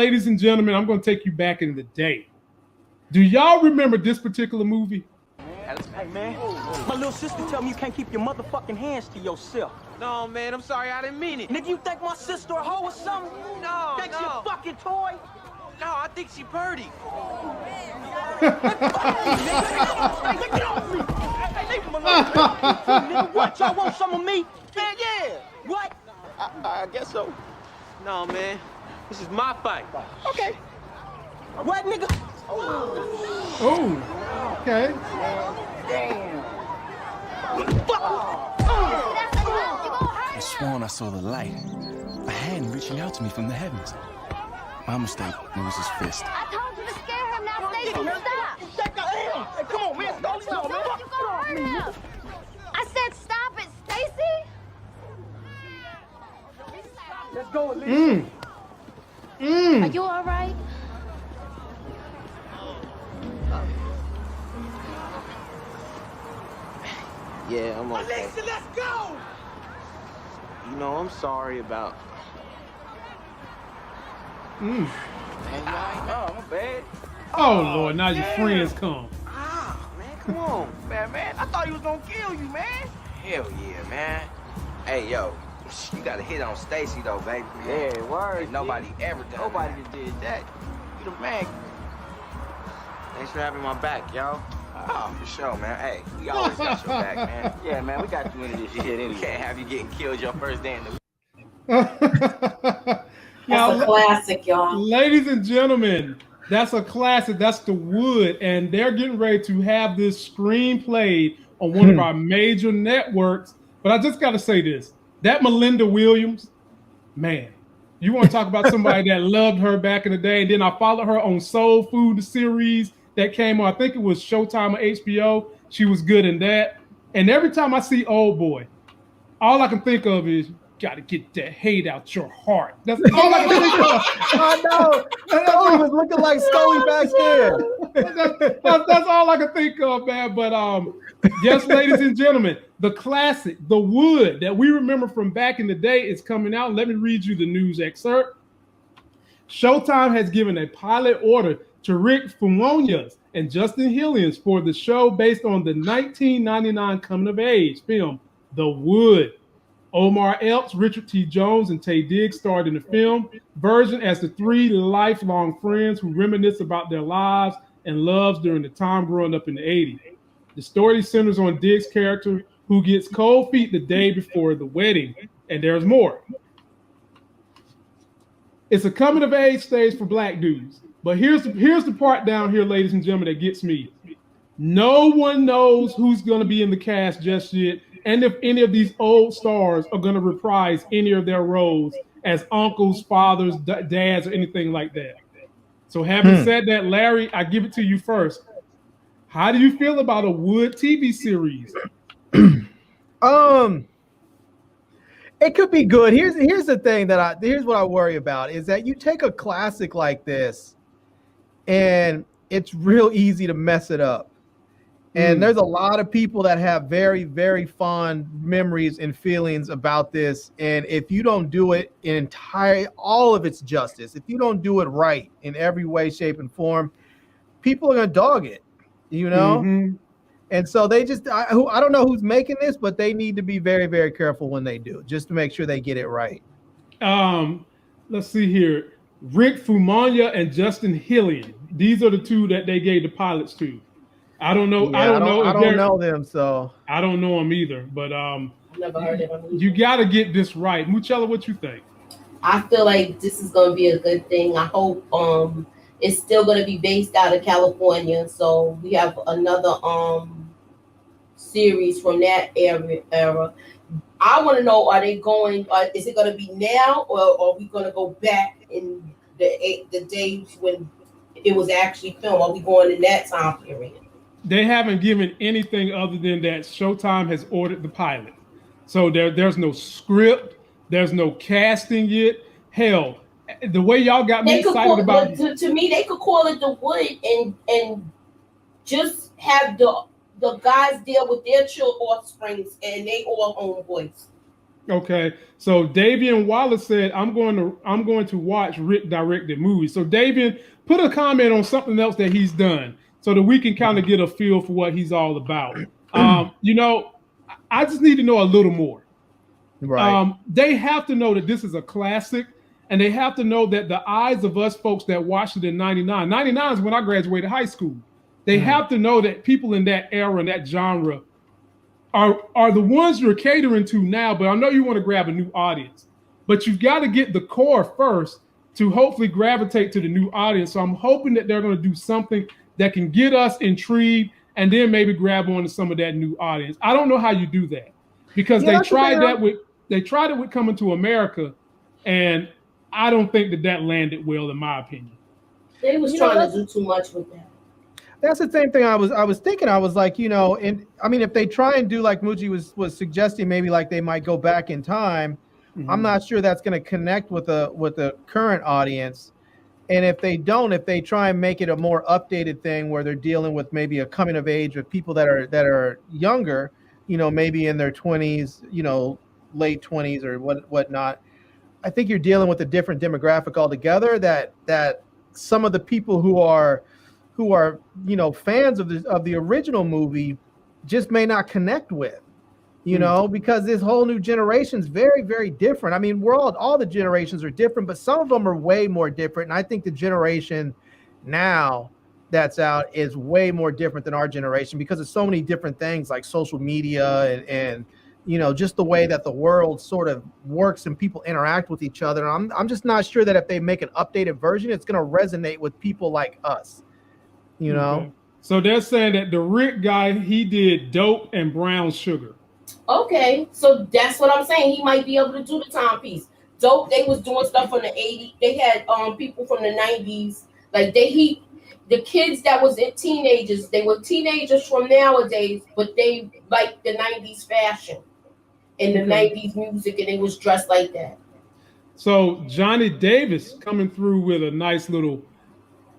Ladies and gentlemen, I'm going to take you back in the day. Do y'all remember this particular movie? Hey, man, my little sister tell me you can't keep your motherfucking hands to yourself. No, man, I'm sorry, I didn't mean it. Nigga, you think my sister a hoe or something? No, Think she a no. fucking toy? No, I think she purdy. Hey, get off me! Hey, leave him alone, nigga, what? Y'all want some of me? Man, yeah. What? I guess so. No, man, this is my fight. Okay. What, nigga? Oh, okay. Damn. I sworn I saw the light. A hand reaching out to me from the heavens. My mistake. It was his fist. I told you to scare him now, Stacey. Stop. Hey, come on, man. Stop. You gonna hurt him. I said stop it, Stacey. Let's go, Lisa. Are you all right? Yeah, I'm okay. Alexa, let's go! You know, I'm sorry about... Man, oh, my bad. Oh, Lord, now your friends come. Ah, man, come on. Man, I thought he was gonna kill you, man. Hell yeah, man. Hey, yo, you got to hit on Stacy, though, baby. Yeah, word. Ain't nobody ever done Nobody that. did that. You the man. Thanks for having my back, yo. Oh, for sure, man. Hey, we always got your back, man. Yeah, man, we got you into this shit We anyway. can't have you getting killed your first day in the... That's a classic, y'all. Ladies and gentlemen, that's a classic. That's The Wood, and they're getting ready to have this screenplay on one of our major networks. But I just got to say this: that Melinda Williams, man, you want to talk about somebody that loved her back in the day? And then I followed her on Soul Food, the series that came on. I think it was Showtime or HBO. She was good in that. And every time I see Old Boy, all I can think of is, got to get that hate out your heart. That's all I can think of. I know. Scully was looking like Scully back there. That's all I can think of, man. But yes, ladies and gentlemen, the classic, The Wood, that we remember from back in the day is coming out. Let me read you the news excerpt. Showtime has given a pilot order to Rick Famuyiwa and Justin Hillian for the show based on the 1999 coming-of-age film, The Wood. Omar Epps, Richard T. Jones, and Taye Diggs starred in the film version as the three lifelong friends who reminisce about their lives and loves during the time growing up in the 80s. The story centers on Diggs' character who gets cold feet the day before the wedding, and there's more. It's a coming-of-age stage for black dudes, but here's the part down here, ladies and gentlemen, that gets me. No one knows who's going to be in the cast just yet, and if any of these old stars are going to reprise any of their roles as uncles, fathers, dads, or anything like that. So having said that, Larry, I give it to you first. How do you feel about a Wood TV series? It could be good. Here's the thing here's what I worry about is that you take a classic like this and it's real easy to mess it up. And there's a lot of people that have very, very fond memories and feelings about this. And if you don't do it in all of its justice, if you don't do it right in every way, shape, and form, people are going to dog it, you know? Mm-hmm. And so they just, I don't know who's making this, but they need to be very, very careful when they do, just to make sure they get it right. Let's see here. Rick Famuyiwa and Justin Hillian. These are the two that they gave the pilots to. I don't know. Yeah, I don't know them, so I don't know them either. But Never heard of them. You got to get this right. Muchella, what you think? I feel like this is going to be a good thing. I hope it's still going to be based out of California, so we have another series from that era. I want to know: are they going? Is it going to be now, or are we going to go back in the days when it was actually filmed? Are we going in that time period? They haven't given anything other than that Showtime has ordered the pilot. So there's no script. There's no casting yet. Hell, the way y'all got me excited about it. To me, they could call it The Wood and just have the guys deal with their child offsprings and they all own voice. Okay, so Davian Wallace said, "I'm going to watch Rick directed movies." So Davian, put a comment on something else that he's done, so that we can kind of get a feel for what he's all about. You know, I just need to know a little more. Right. They have to know that this is a classic, and they have to know that the eyes of us folks that watched it in '99. '99 is when I graduated high school. They have to know that people in that era and that genre are the ones you're catering to now, but I know you want to grab a new audience. But you've got to get the core first to hopefully gravitate to the new audience. So I'm hoping that they're going to do something that can get us intrigued and then maybe grab on to some of that new audience. I don't know how you do that, because they tried it with Coming to America, and I don't think that landed well, in my opinion. They was trying to do too much with that. That's the same thing I was thinking. I was like, and I mean, if they try and do like Moochie was suggesting, maybe like they might go back in time. I'm not sure that's going to connect with the current audience. And if they try and make it a more updated thing where they're dealing with maybe a coming of age with people that are younger, maybe in their 20s, late 20s or whatnot, I think you're dealing with a different demographic altogether. That some of the people who are fans of the original movie just may not connect with, because this whole new generation is very, very different. I mean, all the generations are different, but some of them are way more different. And I think the generation now that's out is way more different than our generation, because of so many different things like social media and just the way that the world sort of works and people interact with each other. And I'm just not sure that if they make an updated version, it's going to resonate with people like us. Okay. So they're saying that the Rick guy, he did Dope and Brown Sugar. Okay, so that's what I'm saying. He might be able to do the timepiece. Dope, they was doing stuff from the 80s. They had people from the 90s. Like the kids that was teenagers, they were teenagers from nowadays, but they liked the 90s fashion and the 90s music, and they was dressed like that. So Johnny Davis coming through with a nice little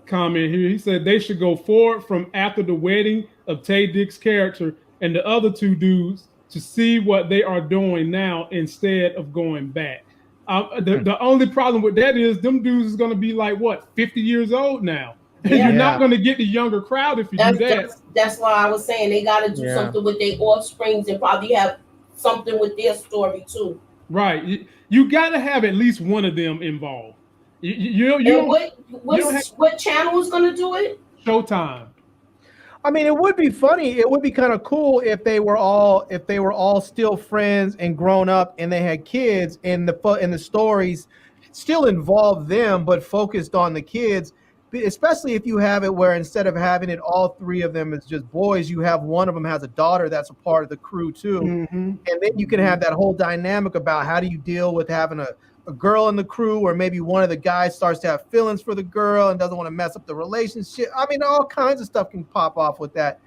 comment here. He said they should go forward from after the wedding of Taye Diggs' character and the other two dudes to see what they are doing now instead of going back. The only problem with that is them dudes is going to be like, 50 years old now. Yeah. You're not going to get the younger crowd if you do that. That's why I was saying they got to do something with their offsprings and probably have something with their story too. Right. You got to have at least one of them involved. What channel is going to do it? Showtime. I mean, it would be funny. It would be kind of cool if they were all still friends and grown up, and they had kids, and the stories still involved them, but focused on the kids. Especially if you have it where instead of having it all three of them as just boys, you have one of them has a daughter that's a part of the crew too, and then you can have that whole dynamic about how do you deal with having a girl in the crew, or maybe one of the guys starts to have feelings for the girl and doesn't want to mess up the relationship. I mean, all kinds of stuff can pop off with that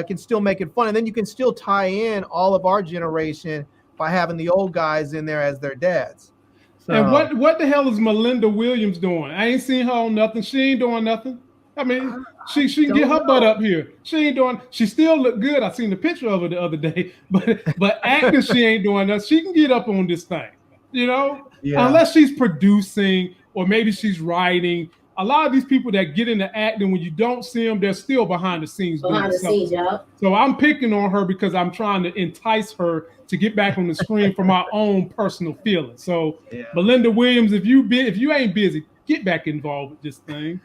can still make it fun. And then you can still tie in all of our generation by having the old guys in there as their dads. So, and what the hell is Melinda Williams doing? I ain't seen her on nothing. She ain't doing nothing. I mean, she can get her butt up here. She still look good. I seen the picture of her the other day, but acting, she ain't doing nothing. She can get up on this thing, unless she's producing or maybe she's writing. A lot of these people that get into acting, when you don't see them, they're still behind the scenes. So I'm picking on her because I'm trying to entice her to get back on the screen for my own personal feelings. So Melinda Williams, if you ain't busy, get back involved with this thing.